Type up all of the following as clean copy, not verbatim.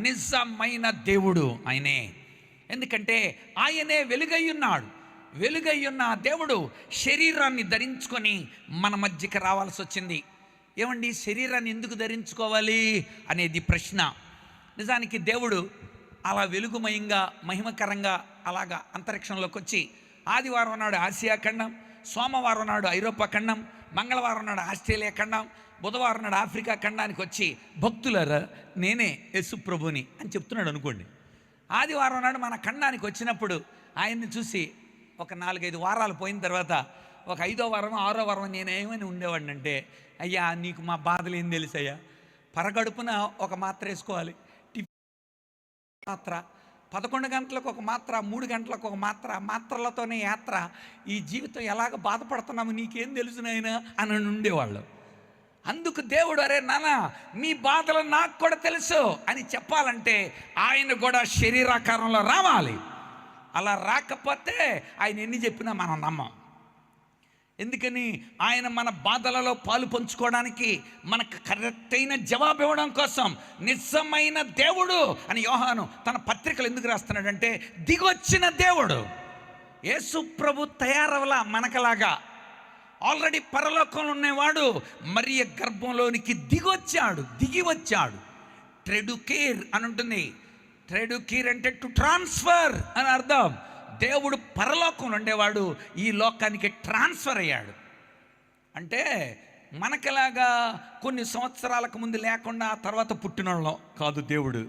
నిజమైన దేవుడు ఆయనే. ఎందుకంటే ఆయనే వెలుగయ్యున్నాడు. వెలుగయ్యున్న దేవుడు శరీరాన్ని ధరించుకొని మన మధ్యకి రావాల్సి వచ్చింది. ఏమండి, శరీరాన్ని ఎందుకు ధరించుకోవాలి అనేది ప్రశ్న. నిజానికి దేవుడు అలా వెలుగుమయంగా మహిమకరంగా అలాగా అంతరిక్షంలోకి వచ్చి ఆదివారం నాడు ఆసియా ఖండం, సోమవారం నాడు ఐరోపా ఖండం, మంగళవారం నాడు ఆస్ట్రేలియా ఖండం, బుధవారం నాడు ఆఫ్రికా ఖండానికి వచ్చి భక్తులారా నేనే యేసు ప్రభుని అని చెప్తున్నాడు అనుకోండి. ఆదివారం నాడు మన ఖండానికి వచ్చినప్పుడు ఆయన్ని చూసి ఒక 4-5 వారాలు పోయిన తర్వాత ఒక 5వ వారం 6వ వారం నేనేమని ఉండేవాడిని అంటే, అయ్యా నీకు మా బాధలు ఏం తెలుసయ్యా, పరగడుపున ఒక మాత్ర వేసుకోవాలి, మాత్ర 11 గంటలకు ఒక మాత్ర, 3 గంటలకు ఒక మాత్ర, మాత్రలతోనే యాత్ర, ఈ జీవితం ఎలాగ బాధపడుతున్నాము నీకేం తెలుసు నాయనా అని ఉండేవాళ్ళు. అందుకు దేవుడు అరే నాన్న మీ బాధలు నాకు కూడా తెలుసు అని చెప్పాలంటే ఆయన కూడా శరీరాకారంలో రావాలి. అలా రాకపోతే ఆయన ఎన్ని చెప్పినా మనం నమ్మం. ఎందుకని ఆయన మన బాధలలో పాలు పంచుకోవడానికి, మనకు కరెక్ట్ అయిన జవాబు ఇవ్వడం కోసం నిజమైన దేవుడు అని యోహాను తన పత్రికలు ఎందుకు రాస్తున్నాడంటే దిగొచ్చిన దేవుడు. యేసు ప్రభు తయారవలా మనకలాగా. ఆల్రెడీ పరలోకంలో ఉన్నవాడు మరియ గర్భంలోనికి దిగి వచ్చాడు. ట్రెడుకేర్ అని ఉంటుంది. ట్రెడుకేర్ అంటే టు ట్రాన్స్ఫర్ అని అర్థం. దేవుడు పరలోకంలో ఉండేవాడు ఈ లోకానికి ట్రాన్స్ఫర్ అయ్యాడు. అంటే మనకలాగా కొన్ని సంవత్సరాలకు ముందు లేకుండా తర్వాత పుట్టినోళ్ళం కాదు. దేవుడు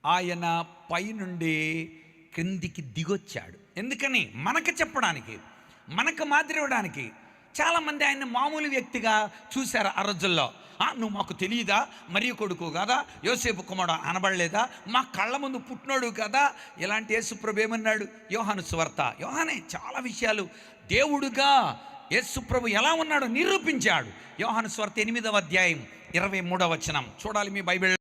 ఆయన పైనుండి క్రిందికి దిగొచ్చాడు. ఎందుకని? మనకు చెప్పడానికి, మనకు మాదిరి ఇవ్వడానికి. చాలామంది ఆయన మామూలు వ్యక్తిగా చూశారు ఆ రోజుల్లో. నువ్వు మాకు తెలియదా, మరియ కొడుకు కదా, యోసేపు కుమారుడు అనబడలేదా, మా కళ్ళ ముందు పుట్టినోడు కదా. ఇలాంటి యేసుప్రభు ఏమన్నాడు? యోహాను సువార్త, యోహానే చాలా విషయాలు దేవుడుగా యేసుప్రభు ఎలా ఉన్నాడో నిరూపించాడు. యోహాను సువార్త 8వ అధ్యాయం 23వ వచనం చూడాలి మీ బైబిల్.